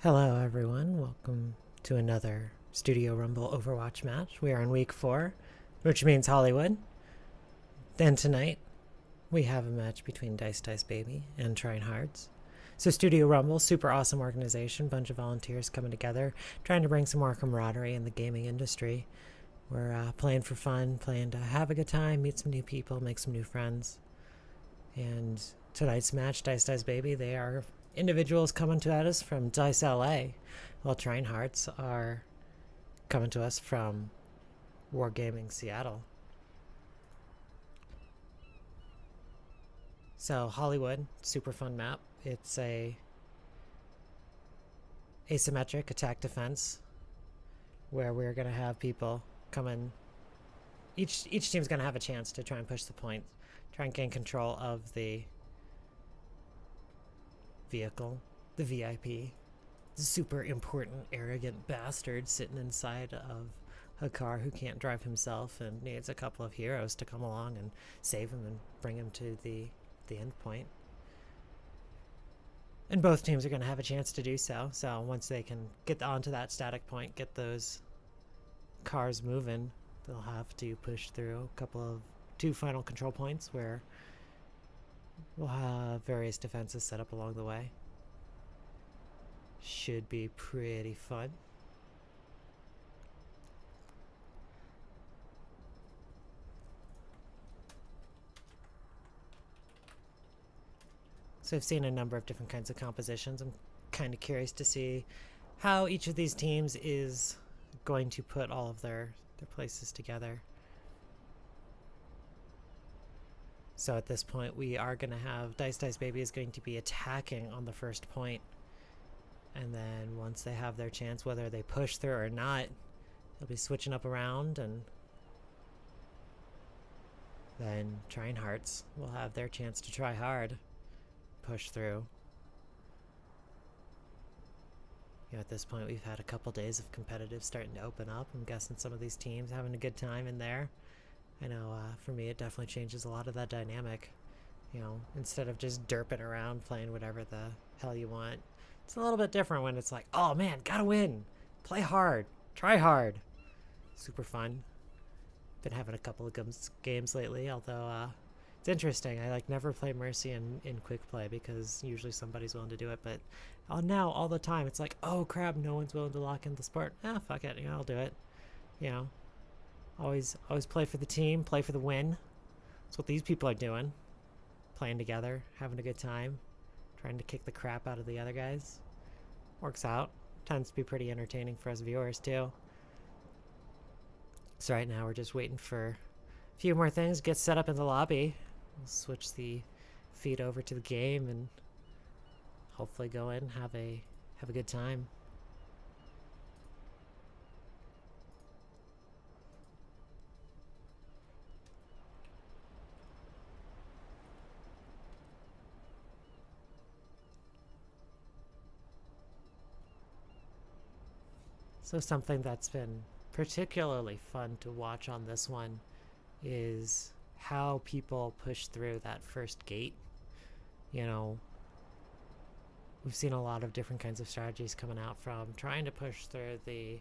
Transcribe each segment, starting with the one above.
Hello everyone, welcome to another Studio Rumble Overwatch match. We are in week 4, which means Hollywood. Then tonight, we have a match between Dice Baby and Treinhardts. So Studio Rumble, super awesome organization, bunch of volunteers coming together, trying to bring some more camaraderie in the gaming industry. We're playing for fun, playing to have a good time, meet some new people, make some new friends. And tonight's match, Dice Baby, they are individuals coming to us from Dice LA, while Treinhardts are coming to us from Wargaming Seattle. So Hollywood, super fun map. It's a asymmetric attack defense where we're going to have people come in. Each team's going to have a chance to try and push the point, try and gain control of the vehicle, the VIP, the super important, arrogant bastard sitting inside of a car who can't drive himself and needs a couple of heroes to come along and save him and bring him to the end point. And both teams are going to have a chance to do so. So once they can get onto that static point, get those cars moving, they'll have to push through two final control points where we'll have various defenses set up along the way. Should be pretty fun. So I've seen a number of different kinds of compositions. I'm kind of curious to see how each of these teams is going to put all of their places together. So at this point, we are going to have Dice Baby is going to be attacking on the first point. And then once they have their chance, whether they push through or not, they'll be switching up around. And then Treinhardts will have their chance to try hard, push through. At this point, we've had a couple days of competitive starting to open up. I'm guessing some of these teams having a good time in there. I know for me it definitely changes a lot of that dynamic. Instead of just derping around playing whatever the hell you want, it's a little bit different when it's like, oh man, gotta win, play hard, try hard. Super fun. Been having a couple of games lately, although it's interesting. I never play Mercy in quick play because usually somebody's willing to do it, but now all the time it's like, oh crap, no one's willing to lock in the sport. Fuck it, I'll do it. Always play for the team, play for the win. That's what these people are doing. Playing together, having a good time, trying to kick the crap out of the other guys. Works out. Tends to be pretty entertaining for us viewers too. So right now we're just waiting for a few more things, get set up in the lobby. We'll switch the feed over to the game and hopefully go in and have a good time. So something that's been particularly fun to watch on this one is how people push through that first gate. We've seen a lot of different kinds of strategies coming out from trying to push through the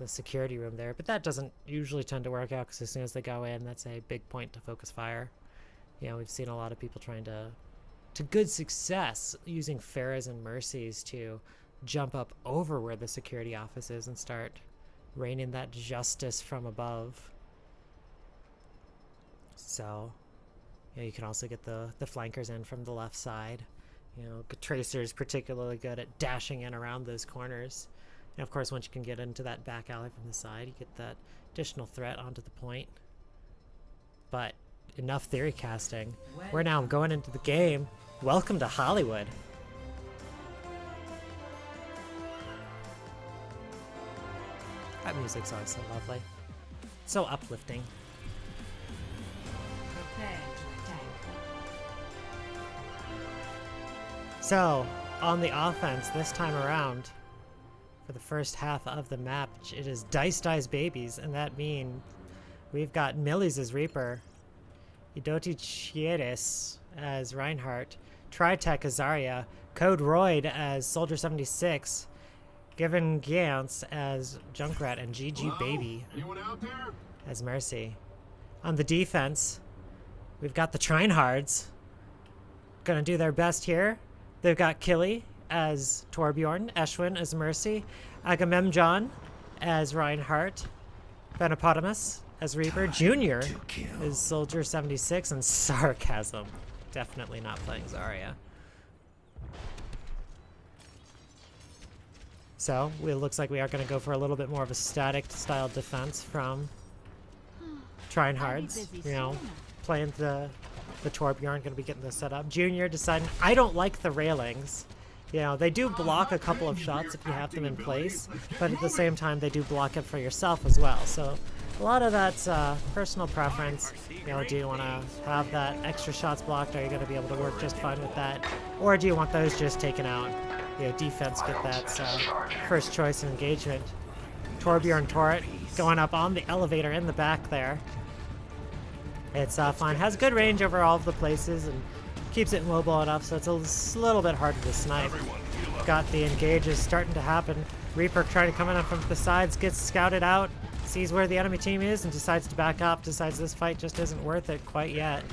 security room there, but that doesn't usually tend to work out because as soon as they go in, that's a big point to focus fire. We've seen a lot of people trying to good success using Pharahs and Mercies to jump up over where the security office is and start raining that justice from above. So you can also get the flankers in from the left side. Tracer's particularly good at dashing in around those corners. And of course, once you can get into that back alley from the side, you get that additional threat onto the point. But enough theory casting. We're now going into the game. Welcome to Hollywood. That music's always so lovely. So uplifting. So, on the offense this time around, for the first half of the map, it is Dice Babies, and that means we've got Millies as Reaper, Idoti Chieres as Reinhardt, Tritech as Zarya, Code Royd as Soldier 76, Given Gantz as Junkrat, and GG Baby as Mercy. On the defense, we've got the Treinhardts. Gonna do their best here. They've got Killy as Torbjorn, Eshwin as Mercy, Agamemnon as Reinhardt, Benopotamus as Reaper, Junior is Soldier 76, and Sarcasm. Definitely not playing Zarya. So it looks like we are going to go for a little bit more of a static style defense from Treinhardts. You know, playing the Torbjorn, going to be getting this set up. Junior deciding, I don't like the railings. You know, they do block a couple of shots if you have them in place, but at the same time, they do block it for yourself as well. So a lot of that's personal preference. You know, do you want to have that extra shots blocked? Are you going to be able to work just fine with that? Or do you want those just taken out? You know, defense get that first choice engagement. Torbjorn turret going up on the elevator in the back there. It's fine. Has good range over all of the places and keeps it mobile enough, so it's a little bit harder to snipe. Got the engages starting to happen. Reaper trying to come in from the sides, gets scouted out, sees where the enemy team is, and decides to back up. Decides this fight just isn't worth it quite yet.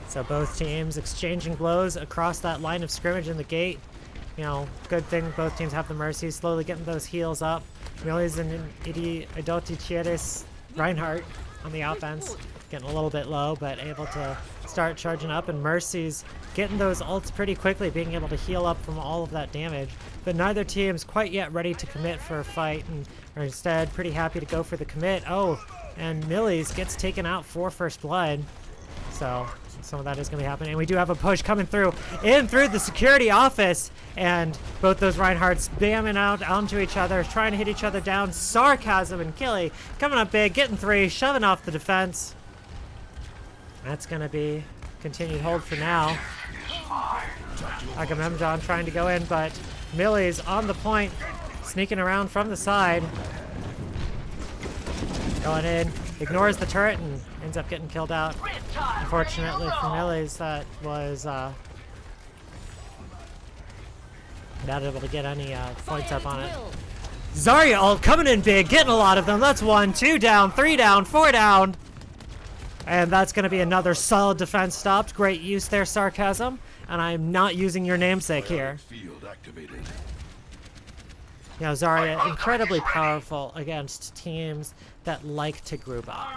So both teams exchanging blows across that line of scrimmage in the gate. You know, good thing both teams have the Mercy, slowly getting those heals up. Millie's and Idoti Reinhardt on the offense, getting a little bit low, but able to start charging up, and Mercy's getting those ults pretty quickly, being able to heal up from all of that damage. But neither team's quite yet ready to commit for a fight, and are instead pretty happy to go for the commit. Oh, and Millie's gets taken out for first blood. So some of that is going to be happening. And we do have a push coming through the security office, and both those Reinhardts bamming out onto each other, trying to hit each other down. Sarcasm and Killy coming up big, getting three, shoving off the defense. That's going to be continued hold for now. Agamemnon trying to go in, but Millie's on the point, sneaking around from the side. Going in, ignores the turret, and ends up getting killed out. Unfortunately for Millie's, that was not able to get any points up on it. Zarya ult coming in big, getting a lot of them. That's 1, 2 down, 3 down, 4 down. And that's going to be another solid defense stopped. Great use there, Sarcasm. And I'm not using your namesake here. You know, Zarya, incredibly powerful against teams that like to group up.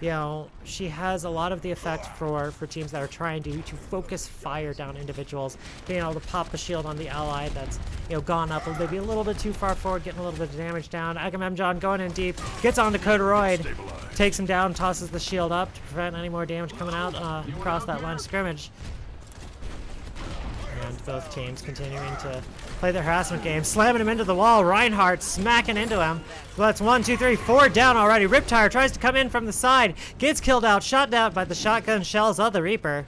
You know, she has a lot of the effect for teams that are trying to focus fire down individuals, being able to pop a shield on the ally that's, you know, gone up maybe a little bit too far forward, getting a little bit of damage down. Agamemnon going in deep, gets onto Kodoroid, takes him down, tosses the shield up to prevent any more damage coming out across that line of scrimmage. And both teams continuing to play their harassment game, slamming him into the wall. Reinhardt smacking into him. Well, that's 1, 2, 3, 4 down already. Riptire tries to come in from the side, gets killed out, shot down by the shotgun shells of the Reaper.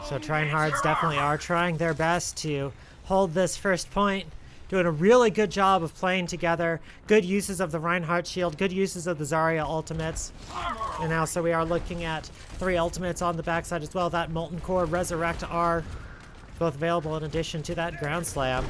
So Treinhardts definitely are trying their best to hold this first point. Doing a really good job of playing together. Good uses of the Reinhardt shield, good uses of the Zarya ultimates. And now, so we are looking at 3 ultimates on the backside as well. That Molten Core, Resurrect are both available in addition to that Ground Slam.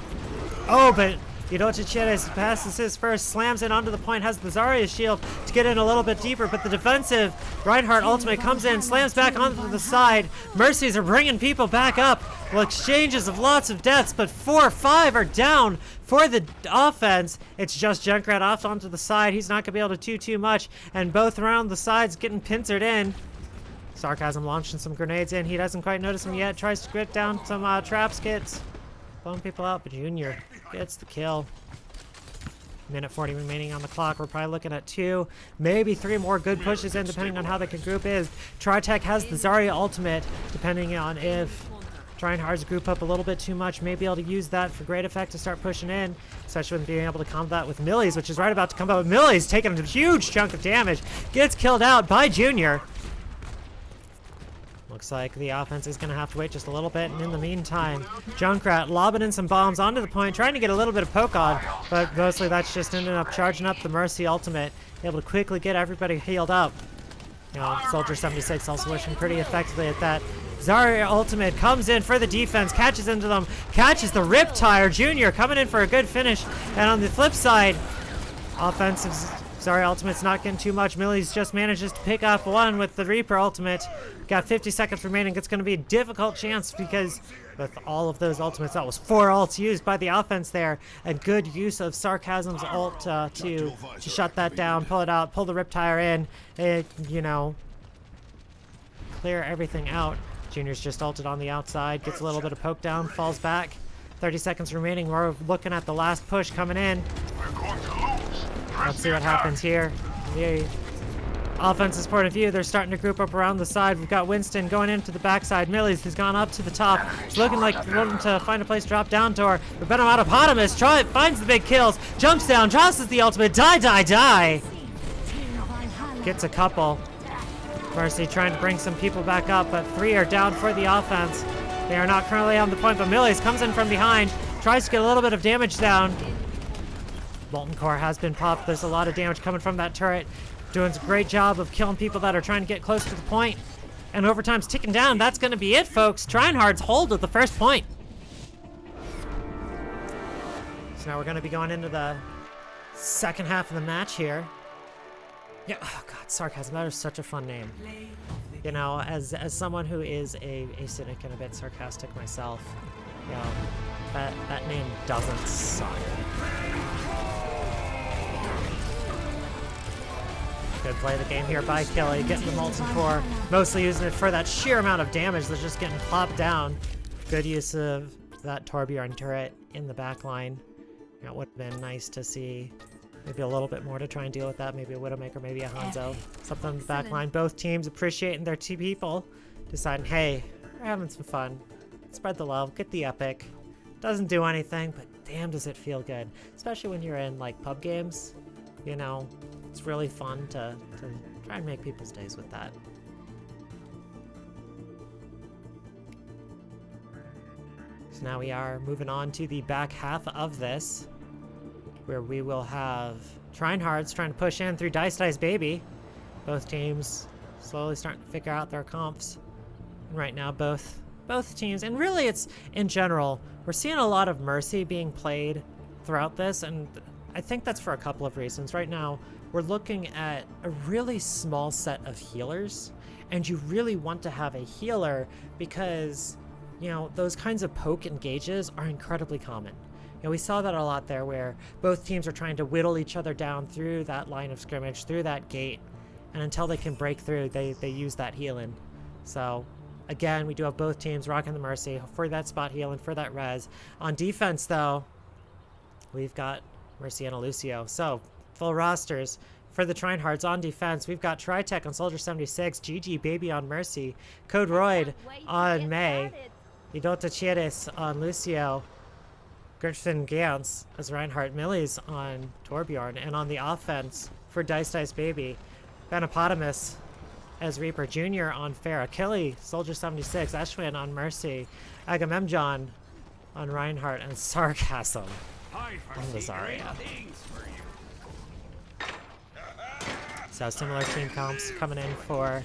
Oh, but Idochicheres passes his first, slams in onto the point, has the Zarya shield to get in a little bit deeper, but the defensive Reinhardt ultimate comes in, slams back onto the side. Mercies are bringing people back up. Well, exchanges of lots of deaths, but 4 or 5 are down for the offense. It's just Junkrat off onto the side. He's not going to be able to do too much, and both around the sides getting pincered in. Sarcasm launching some grenades in. He doesn't quite notice them yet. Tries to get down some traps, gets blowing people out, but Junior gets the kill. Minute 40 remaining on the clock. We're probably looking at 2, maybe 3 more good pushes in, depending on how the group is. Tritech has the Zarya ultimate, depending on if Treinhardts group up a little bit too much, may be able to use that for great effect to start pushing in, especially when being able to combat with Millie's, which is right about to come out with Millie's, taking a huge chunk of damage. Gets killed out by Junior. Looks like the offense is going to have to wait just a little bit, and in the meantime, Junkrat lobbing in some bombs onto the point, trying to get a little bit of poke on, but mostly that's just ended up charging up the Mercy ultimate, able to quickly get everybody healed up. You know, Soldier 76 also wishing pretty effectively at that. Zarya ultimate comes in for the defense, catches into them, catches the Riptire Jr. coming in for a good finish. And on the flip side, offensive Zarya ultimate's not getting too much. Millie's just manages to pick up one with the Reaper ultimate. Got 50 seconds remaining. It's going to be a difficult chance because with all of those ultimates, that was 4 ults used by the offense there. A good use of Sarcasm's ult to shut that down, pull it out, pull the Riptire in, you know, clear everything out. Junior's just ulted on the outside, gets a little bit of poke down, falls back. 30 seconds remaining. We're looking at the last push coming in. Let's see what happens here. The offense's point of view, they're starting to group up around the side. We've got Winston going into the backside. Millies has gone up to the top. It's looking like wanting to find a place to drop down to her. But Benamatopotamus finds the big kills, jumps down, tosses the ultimate, die. Gets a couple. Mercy trying to bring some people back up, but 3 are down for the offense. They are not currently on the point, but Millies comes in from behind, tries to get a little bit of damage down. Molten Core has been popped. There's a lot of damage coming from that turret. Doing a great job of killing people that are trying to get close to the point. And overtime's ticking down. That's going to be it, folks. Treinhardts hold of the first point. So now we're going to be going into the second half of the match here. Yeah, oh god, Sarcasm. That is such a fun name. You know, as someone who is a cynic and a bit sarcastic myself, you know, that name doesn't suck. Good play of the game here by Kelly, getting the Molten Core, mostly using it for that sheer amount of damage that's just getting plopped down. Good use of that Torbjorn turret in the back line. You know, it would have been nice to see maybe a little bit more to try and deal with that. Maybe a Widowmaker, maybe a Hanzo. Something in the back line. Both teams appreciating their two people, deciding, hey, we're having some fun. Spread the love, get the epic. Doesn't do anything, but damn does it feel good. Especially when you're in like pub games, you know. It's really fun to try and make people's days with that. So now we are moving on to the back half of this, where we will have Treinhardts trying to push in through Dice Baby. Both teams slowly starting to figure out their comps. And right now, both teams, and really it's, in general, we're seeing a lot of Mercy being played throughout this, and I think that's for a couple of reasons. Right now, we're looking at a really small set of healers, and you really want to have a healer because, you know, those kinds of poke engages are incredibly common. You know, we saw that a lot there where both teams are trying to whittle each other down through that line of scrimmage, through that gate, and until they can break through, they use that healing. So, again, we do have both teams rocking the Mercy for that spot healing, for that res. On defense, though, we've got Mercy and a Lucio. So, full rosters for the Treinhardts on defense. We've got Tritech on Soldier 76, GG Baby on Mercy, Code Royd on May, Idota Chieres on Lucio, Gertfin Gans as Reinhardt, Millies on Torbjorn, and on the offense for Dice Baby, Benamatopotamus as Reaper Jr. on Farah, Kelly, Soldier 76, Ashwin on Mercy, Agamemnon on Reinhardt, and Sarcasm on Zarya. So similar team comps coming in for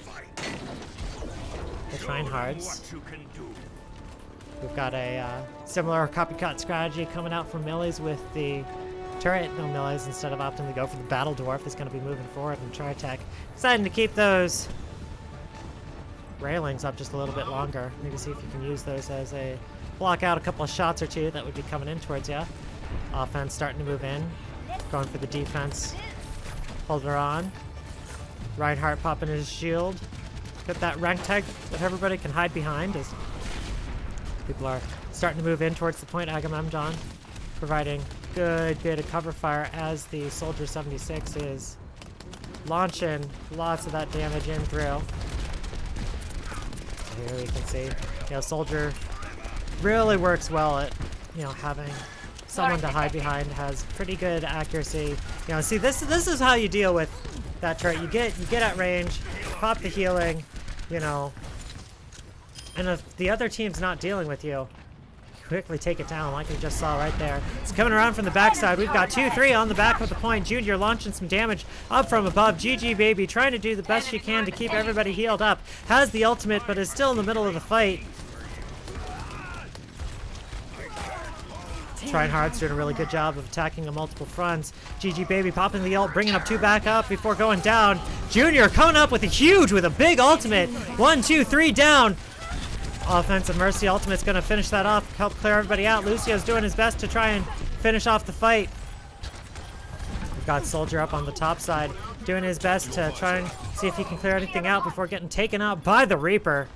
the Treinhardts. We've got a similar copycat strategy coming out from Millies with the turret. No, Millies, instead of opting to go for the Battle Dwarf, is going to be moving forward, and Tritech deciding to keep those railings up just a little bit longer. Maybe see if you can use those as a block out a couple of shots or two that would be coming in towards you. Offense starting to move in, going for the defense. Hold her on. Reinhardt popping his shield. Get that rank tag that everybody can hide behind as people are starting to move in towards the point. Agamemnon providing good bit of cover fire as the Soldier 76 is launching lots of that damage in through. So here we can see, you know, Soldier really works well at, you know, having someone to hide behind, has pretty good accuracy. You know, see, this is how you deal with that turret. You get at range, pop the healing, you know, and if the other team's not dealing with you, quickly take it down like we just saw right there. It's coming around from the backside. We've got 2-3 on the back with the point. Junior launching some damage up from above. GG Baby trying to do the best she can to keep everybody healed up. Has the ultimate, but is still in the middle of the fight. Treinhardts doing a really good job of attacking on multiple fronts. GG Baby popping the ult, bringing up 2 back up before going down. Junior coming up with a big ultimate. 1, 2, 3 down. Offensive Mercy ultimate's going to finish that off, help clear everybody out. Lucio's doing his best to try and finish off the fight. We've got Soldier up on the top side, doing his best to try and see if he can clear anything out before getting taken out by the Reaper.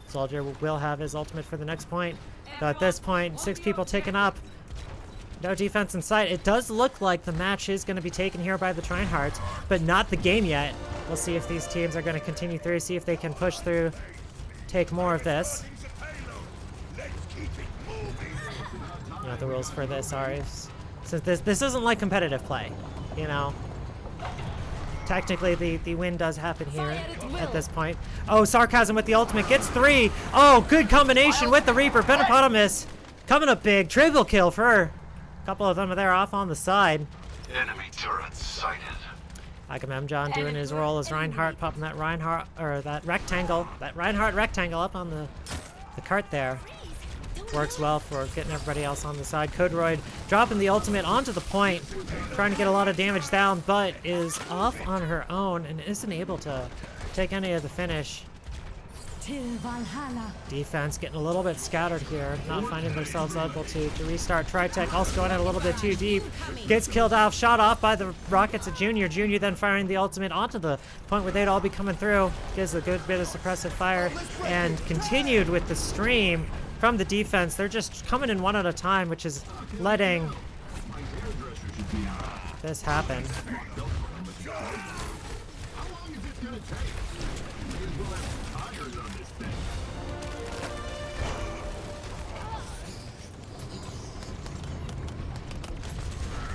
Soldier will have his ultimate for the next point. Though at this point, 6 people taken up. No defense in sight. It does look like the match is going to be taken here by the Treinhardts, but not the game yet. We'll see if these teams are going to continue through, see if they can push through, take more of this. You know, the rules for this are, so this isn't like competitive play, you know. Technically, the win does happen here at this point. Oh, Sarcasm with the ultimate gets 3. Oh, good combination with the Reaper. Hippopotamus coming up big. Triple kill for her. A couple of them are there off on the side. Enemy turrets sighted. Agamemnon doing his role as Reinhardt, popping that Reinhardt rectangle up on the cart there. Works well for getting everybody else on the side. Codroid dropping the ultimate onto the point, trying to get a lot of damage down, but is off on her own and isn't able to take any of the finish. Defense getting a little bit scattered here, not finding themselves able to restart. Tritech also going in a little bit too deep. Gets killed off, shot off by the rockets of Junior. Junior then firing the ultimate onto the point where they'd all be coming through. Gives a good bit of suppressive fire and continued with the stream from the defense. They're just coming in one at a time, which is letting this happen.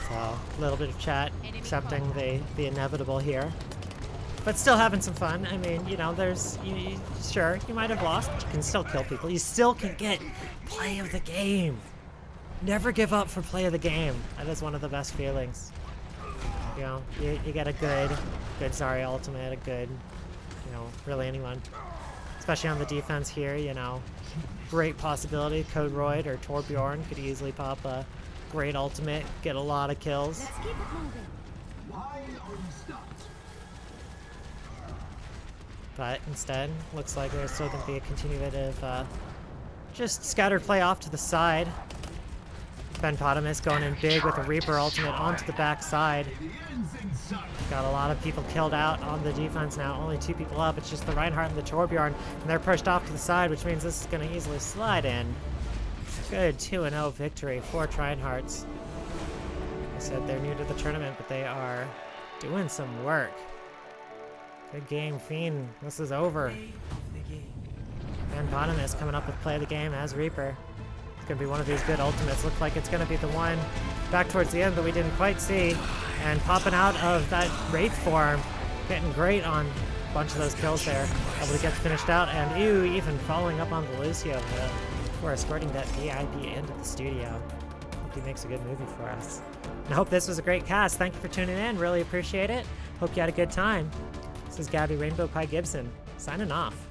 So, a little bit of chat, accepting the inevitable here. But still having some fun. I mean, you know, sure, you might have lost, but you can still kill people. You still can get play of the game. Never give up for play of the game. That is one of the best feelings. You know, you get a good Zarya ultimate, a good, you know, really anyone. Especially on the defense here, you know. Great possibility. Codroid or Torbjorn could easily pop a great ultimate, get a lot of kills. Let's keep it moving. Why are you stopped? But instead, looks like there's still going to be a continuative, just scattered play off to the side. Benpotamus going in big with a Reaper ultimate onto the back side. Got a lot of people killed out on the defense now. Only 2 people up. It's just the Reinhardt and the Torbjorn, and they're pushed off to the side, which means this is going to easily slide in. Good 2-0 victory for Treinhardts. I said they're new to the tournament, but they are doing some work. Good game, Fiend. This is over. Benpotamus coming up with play of the game as Reaper. It's going to be one of these good ultimates. Looks like it's going to be the one back towards the end that we didn't quite see. And popping out of that Wraith form. Getting great on a bunch of those kills there. Able to get finished out. And ew, even following up on the Lucio before escorting that VIP into the studio. Hope he makes a good movie for us. And I hope this was a great cast. Thank you for tuning in. Really appreciate it. Hope you had a good time. This is Gabby Rainbow Pie Gibson, signing off.